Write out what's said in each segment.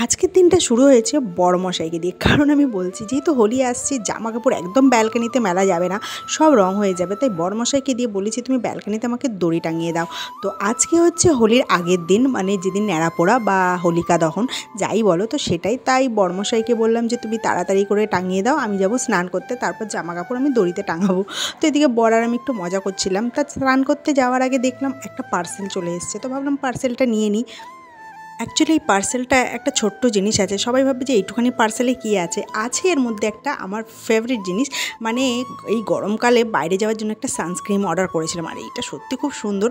আজকের দিনটা শুরু হয়েছে বড়মশাইকে দিয়ে। কারণ আমি বলছি যেহেতু হোলি আসছে, জামা কাপড় একদম ব্যালকানিতে মেলা যাবে না, সব রং হয়ে যাবে, তাই বড়মশাইকে দিয়ে বলেছি তুমি ব্যালকানিতে আমাকে দড়ি টাঙিয়ে দাও। তো আজকে হচ্ছে হোলির আগের দিন, মানে যেদিন ন্যাড়া পোড়া বা হোলিকা দহন যাই বলো, তো সেটাই। তাই বড়মশাইকে বললাম যে তুমি তাড়াতাড়ি করে টাঙিয়ে দাও, আমি যাবো স্নান করতে, তারপর জামা কাপড় আমি দড়িতে টাঙাবো। তো এদিকে বর আর আমি একটু মজা করছিলাম। তা স্নান করতে যাওয়ার আগে দেখলাম একটা পার্সেল চলে এসেছে, তো ভাবলাম পার্সেলটা নিয়ে নিই। অ্যাকচুয়ালি এই পার্সেলটা একটা ছোট্ট জিনিস আছে, সবাই ভাববে যে এইটুখানি পার্সেলে কী আছে। আছে এর মধ্যে একটা আমার ফেভারিট জিনিস, মানে এই গরমকালে বাইরে যাওয়ার জন্য একটা সানস্ক্রিন অর্ডার করেছিলাম, আর এইটা সত্যি খুব সুন্দর।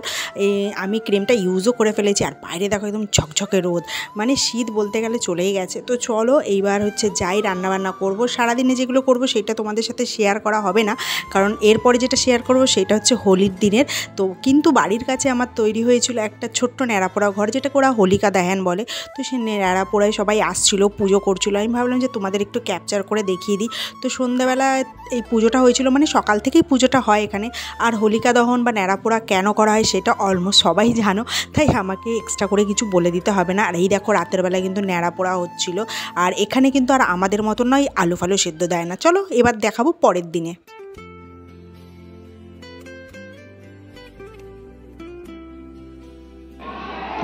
আমি ক্রিমটা ইউজও করে ফেলেছি, আর বাইরে দেখো একদম ঝকঝকে রোদ, মানে শীত বলতে গেলে চলেই গেছে। তো চলো এইবার হচ্ছে যাই রান্নাবান্না করব। সারাদিনে যেগুলো করব সেটা তোমাদের সাথে শেয়ার করা হবে না, কারণ এরপরে যেটা শেয়ার করব সেটা হচ্ছে হোলির দিনের। তো কিন্তু বাড়ির কাছে আমার তৈরি হয়েছিল একটা ছোট্ট ন্যাড়াপোড়া ঘর, যেটাকে ওরা হোলিকা দহন বলে। তো সে ন্যাড়াপোড়ায় সবাই আসছিল, পুজো করছিল। আমি ভাবলাম যে তোমাদের একটু ক্যাপচার করে দেখিয়ে দিই। তো সন্ধ্যাবেলা এই পুজোটা হয়েছিল, মানে সকাল থেকেই পুজোটা হয় এখানে। আর হোলিকা দহন বা ন্যাড়াপোড়া কেন করা হয় সেটা অলমোস্ট সবাই জানো, তাই আমাকে এক্সট্রা করে কিছু বলে দিতে হবে না। আর এই দেখো রাতের বেলায় কিন্তু ন্যাড়াপোড়া হচ্ছিল। আর এখানে কিন্তু আর আমাদের মতন নয়, আলু ফালু সেদ্ধ দেয় না। চলো এবার দেখাবো পরের দিনে।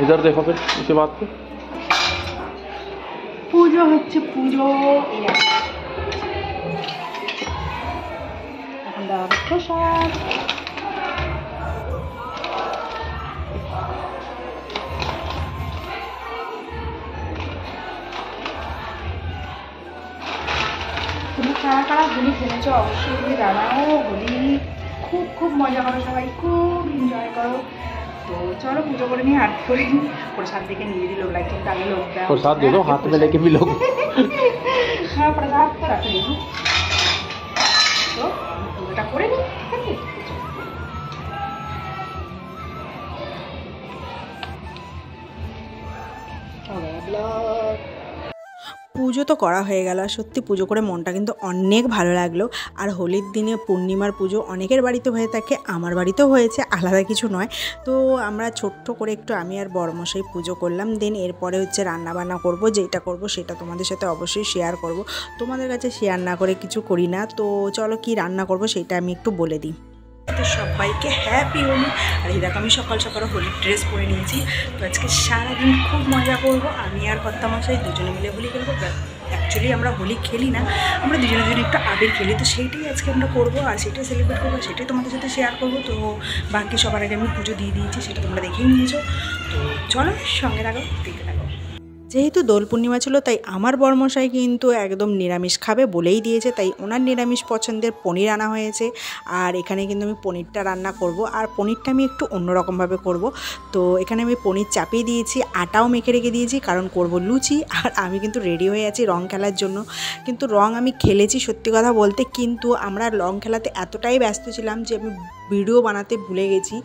इधर देखो फिर उसके बाद को পুজো হচ্ছে, পুজো এখন দেওয়া হবে প্রসাদ। তুমি কারা কারা হোলি খেলেছো অবশ্যই তুমি জানাও। হোলি খুব খুব মজা করো, সবাই খুব এনজয় করো। তো চলো পুজো করে নিয়ে আরতি করে নিই। প্রসাদ দেখে নিজেরই লোক লাগছে, কিন্তু আগে লোক দেওয়া। प्रसाद दे दो हाथ में लेके भी लोग। হ্যাঁ প্রসাদ তো রাখে দেখি। তো পুজোটা করে নিই, ঠিক আছে? পুজো তো করা হয়ে গেল, আর সত্যি পুজো করে মনটা কিন্তু অনেক ভালো লাগলো। আর হোলির দিনে পূর্ণিমার পুজো অনেকের বাড়িতে হয়ে থাকে, আমার বাড়িতেও হয়েছে, আলাদা কিছু নয়। তো আমরা ছোট্ট করে একটু আমি আর বড়মশাই পুজো করলাম। দেন এরপরে হচ্ছে রান্নাবান্না করব, যেটা করব সেটা তোমাদের সাথে অবশ্যই শেয়ার করব। তোমাদের কাছে শেয়ার না করে কিছু করি না। তো চলো কি রান্না করব সেটা আমি একটু বলে দিই। তো সবাইকে হ্যাপি হোলি। আর এই দেখো আমি সকাল সকাল হোলির ড্রেস পরে নিয়েছি। তো আজকে সারাদিন খুব মজা করব, আমি আর কর্তামশাই দুজনে মিলে হোলি খেলবো। অ্যাকচুয়ালি আমরা হোলি খেলি না, আমরা দুজনে দুজনে একটু আবির খেলি। তো সেইটাই আজকে আমরা করবো, আর সেটাই সেলিব্রেট করবো, সেটাই তোমাদের সাথে শেয়ার করবো। তো বাকি সবার আগে আমি পুজো দিয়ে দিয়েছি, সেটা তোমরা দেখেই নিয়েছো। তো চলো সঙ্গে রাখো, দেখতে থাকো। যেহেতু দোল পূর্ণিমা ছিল, তাই আমার বরমশাই কিন্তু একদম নিরামিষ খাবে বলেই দিয়েছে, তাই ওনার নিরামিষ পছন্দের পনির আনা হয়েছে। আর এখানে কিন্তু আমি পনিরটা রান্না করব, আর পনিরটা আমি একটু অন্যরকমভাবে করব। তো এখানে আমি পনির চাপিয়ে দিয়েছি, আটাও মেখে রেখে দিয়েছি, কারণ করব লুচি। আর আমি কিন্তু রেডি হয়ে আছি রং খেলার জন্য। কিন্তু রং আমি খেলেছি সত্যি কথা বলতে, কিন্তু আমরা রং খেলাতে এতটাই ব্যস্ত ছিলাম যে আমি ভিডিও বানাতে ভুলে গেছি।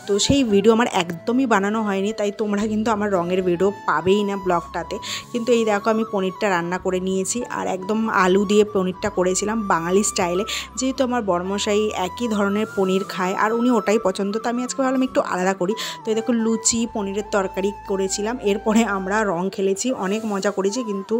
তো সেই ভিডিও আমার একদমই বানানো হয়নি, তাই তোমরা কিন্তু আমার রঙের ভিডিও পাবেই না ব্লগটাতে। কিন্তু এই দেখো আমি পনিরটা রান্না করে নিয়েছি, আর একদম আলু দিয়ে পনিরটা করেছিলাম বাঙালি স্টাইলে। যেহেতু আমার বড়মশাই একই ধরনের পনির খায়, আর উনি ওটাই পছন্দ, তো আমি আজকে ভাবলাম একটু আলাদা করি। তো এই দেখো লুচি, পনিরের তরকারি করেছিলাম। এরপরে আমরা রং খেলেছি, অনেক মজা করেছি, কিন্তু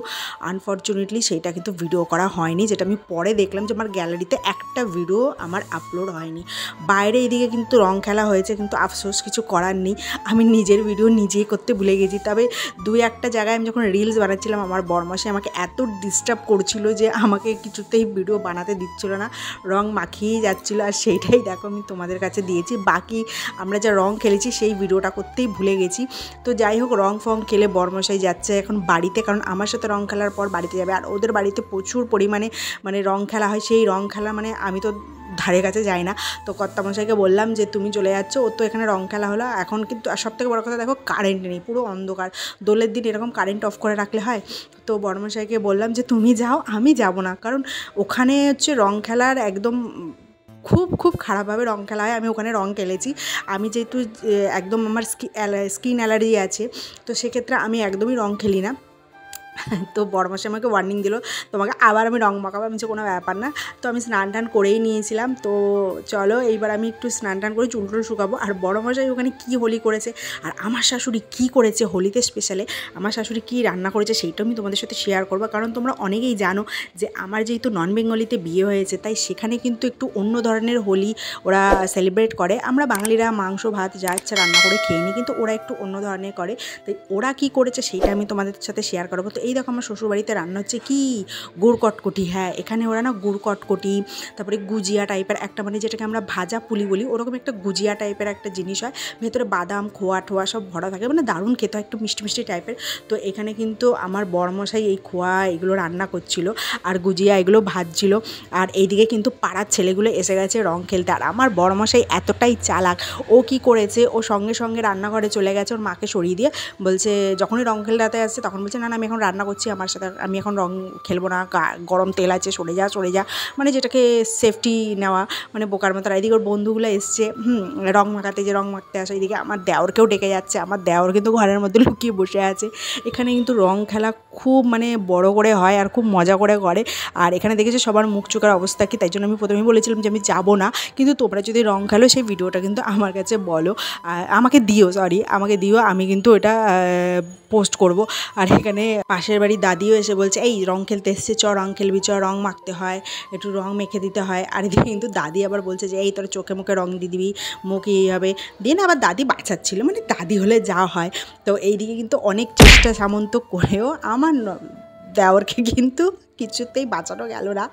আনফর্চুনেটলি সেইটা কিন্তু ভিডিও করা হয়নি, যেটা আমি পরে দেখলাম যে আমার গ্যালারিতে একটা ভিডিও আমার আপলোড হয়নি। বাইরে এদিকে কিন্তু রং খেলা হয়েছে, কিন্তু আফসোস কিছু করার নেই, আমি নিজের ভিডিও নিজেই করতে ভুলে গেছি। তবে দুই একটা জায়গায় আমি যখন রিলস বানাচ্ছিলাম, আমার বরমাসে আমাকে এত ডিস্টার্ব করছিল যে আমাকে কিছুতেই ভিডিও বানাতে দিচ্ছিল না, রং মাখিয়েই যাচ্ছিলো। আর সেইটাই দেখো আমি তোমাদের কাছে দিয়েছি। বাকি আমরা যা রং খেলেছি সেই ভিডিওটা করতেই ভুলে গেছি। তো যাই হোক, রং ফং খেলে বরমশাই যাচ্ছে এখন বাড়িতে, কারণ আমার সাথে রং খেলার পর বাড়িতে যাবে। আর ওদের বাড়িতে প্রচুর পরিমাণে মানে রং খেলা হয়, সেই রং খেলা মানে আমি তো ধারে কাছে যাই না। তো কর্তামশাইকে বললাম যে তুমি চলে যাচ্ছ, ও তো এখানে রং খেলা হলো এখন। কিন্তু আর সবথেকে বড় কথা দেখো, কারেন্ট নেই, পুরো অন্ধকার। দোলের দিন এরকম কারেন্ট অফ করে রাখলে হয়? তো বড়মশাইকে বললাম যে তুমি যাও, আমি যাব না, কারণ ওখানে হচ্ছে রং খেলার একদম খুব খুব খারাপভাবে রং খেলা হয়। আমি ওখানে রং খেলেছি, আমি যেহেতু একদম আমার স্কিন অ্যালার্জি আছে, তো সেক্ষেত্রে আমি একদমই রং খেলি না। তো বড়মশাই আমাকে ওয়ার্নিং দিল, তোমাকে আবার আমি রং মাখাবো। আমি কোনো ব্যাপার না। তো আমি স্নান টান করেই নিয়েছিলাম। তো চলো এইবার আমি একটু স্নান টান করে চুল টুল শুকাবো। আর বড়মশাই ওখানে কী হোলি করেছে আর আমার শাশুড়ি কী করেছে হোলিতে স্পেশালে, আমার শাশুড়ি কী রান্না করেছে সেইটাও আমি তোমাদের সাথে শেয়ার করবো। কারণ তোমরা অনেকেই জানো যে আমার যেহেতু নন বেঙ্গলিতে বিয়ে হয়েছে, তাই সেখানে কিন্তু একটু অন্য ধরনের হোলি ওরা সেলিব্রেট করে। আমরা বাঙালিরা মাংস ভাত যা ইচ্ছা রান্না করে খেয়ে নিই, কিন্তু ওরা একটু অন্য ধরনের করে। তাই ওরা কী করেছে সেইটা আমি তোমাদের সাথে শেয়ার করবো। তো এই দেখো আমার শ্বশুরবাড়িতে রান্না হচ্ছে কি গুড় কটকটি। হ্যাঁ, এখানে ওরা না গুড় কটকটি, তারপরে গুজিয়া টাইপের একটা, মানে যেটাকে আমরা ভাজা পুলি বলি, ওরকম একটা গুজিয়া টাইপের একটা জিনিস হয়, ভেতরে বাদাম খোয়া ঠোয়া সব ভরা থাকে, মানে দারুণ খেতে হয়, একটু মিষ্টি মিষ্টি টাইপের। তো এখানে কিন্তু আমার বড়মশাই এই খোয়া এগুলো রান্না করছিল আর গুজিয়া এগুলো ভাজছিল। আর এইদিকে কিন্তু পাড়ার ছেলেগুলো এসে গেছে রং খেলতে। আর আমার বড়মশাই এতটাই চালাক, ও কি করেছে, ও সঙ্গে সঙ্গে রান্নাঘরে চলে গেছে ওর মাকে সরিয়ে দিয়ে। বলছে যখনই রং খেলতে আসছে তখন বলছে না না আমি এখন রান্না করছি, আমার সাথে আমি এখন রং খেলবো না, গরম তেল আছে, সরে যা সরে যা, মানে যেটাকে সেফটি নেওয়া, মানে বোকার মতো। আর এদিকে ওর বন্ধুগুলো এসছে রং মাখাতে, যে রং মাখতে আসে। এদিকে আমার দেওরকেও ডেকে যাচ্ছে, আমার দেওর কিন্তু ঘরের মধ্যে লুকিয়ে বসে আছে। এখানে কিন্তু রং খেলা খুব মানে বড় করে হয় আর খুব মজা করে করে। আর এখানে দেখেছি সবার মুখ চোখের অবস্থা কি, তাই জন্য আমি প্রথমেই বলেছিলাম যে আমি যাবো না, কিন্তু তোমরা যদি রং খেলো সেই ভিডিওটা কিন্তু আমার কাছে বলো, আমাকে দিও, আমাকে দিও, আমি কিন্তু ওটা পোস্ট করব। আর এখানে পাশের বাড়ির দাদিও এসে বলছে এই রং খেলতে এসছে, চ রং খেলবি, চ রং মাখতে হয়, একটু রং মেখে দিতে হয়। আর এদিকে কিন্তু দাদি আবার বলছে যে এই তোর চোখে মুখে রং দিয়ে দিবি, মুখে এই হবে দিয়ে না। আবার দাদি বাঁচাচ্ছিল, মানে দাদি হলে যা হয়। তো এইদিকে কিন্তু অনেক চেষ্টা সামন্ত করেও আমার দেওরকে কিন্তু কিছুতেই বাঁচানো গেল না।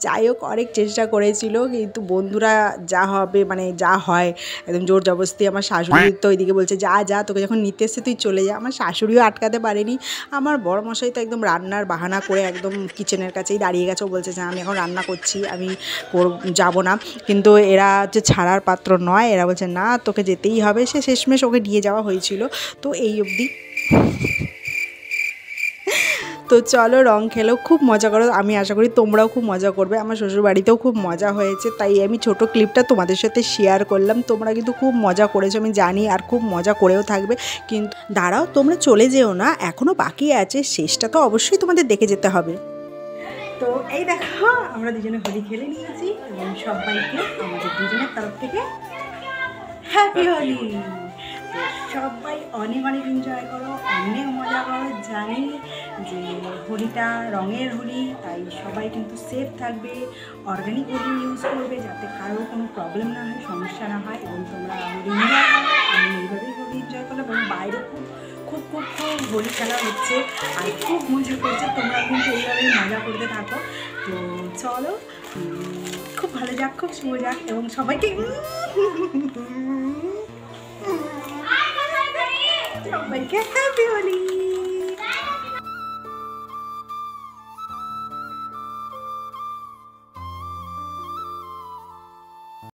যাই হোক অনেক চেষ্টা করেছিল, কিন্তু বন্ধুরা যা হবে মানে যা হয় একদম জোর জবরদস্তি। আমার শাশুড়ি তো ওইদিকে বলছে যা যা, তোকে যখন নিতে এসছে তুই চলে যা। আমার শাশুড়িও আটকাতে পারেনি। আমার বড়মশাই তো একদম রান্নার বাহানা করে একদম কিচেনের কাছেই দাঁড়িয়ে গেছে। ও বলছে যে আমি এখন রান্না করছি, আমি যাব না। কিন্তু এরা যে ছাড়ার পাত্র নয়, এরা বলছে না তোকে যেতেই হবে। সে শেষমেশ ওকে নিয়ে যাওয়া হয়েছিল। তো এই অবধি। তো চলো রং খেলো, খুব মজা করো। আমি আশা করি তোমরাও খুব মজা করবে। আমার শ্বশুরবাড়িতেও খুব মজা হয়েছে, তাই আমি ছোটো ক্লিপটা তোমাদের সাথে শেয়ার করলাম। তোমরা কিন্তু খুব মজা করেছো আমি জানি, আর খুব মজা করেও থাকবে। কিন্তু দাঁড়াও, তোমরা চলে যেও না, এখনও বাকি আছে, শেষটা তো অবশ্যই তোমাদের দেখে যেতে হবে। তো এই দেখো আমরা দুজনে হোলি খেলে নিয়েছি এবং সবাইকে আমাদের দুজনের তরফ থেকে হ্যাপি হোলি। তো সবাই অনেক অনেক এনজয় করো, অনেক মজা করো। জানি যে হোলিটা রঙের হোলি, তাই সবাই কিন্তু সেফ থাকবে, অর্গানিক হোলি ইউজ করবে, যাতে কারোর কোনো প্রবলেম না হয়, সমস্যা না হয়। এবং তোমরা হোলি এনজয় করো, আমি এইভাবেই হোলি এনজয় করলাম। এবং বাইরে খুব খুব খুব খুব হোলি খেলা হচ্ছে আর খুব মজা করছে। তোমরা কিন্তু এইভাবেই মজা করতে থাকো। তো চলো, খুব ভালো যাক, খুব শুভ যাক এবং সবাইকে সবাইকে হ্যাপি হোলি।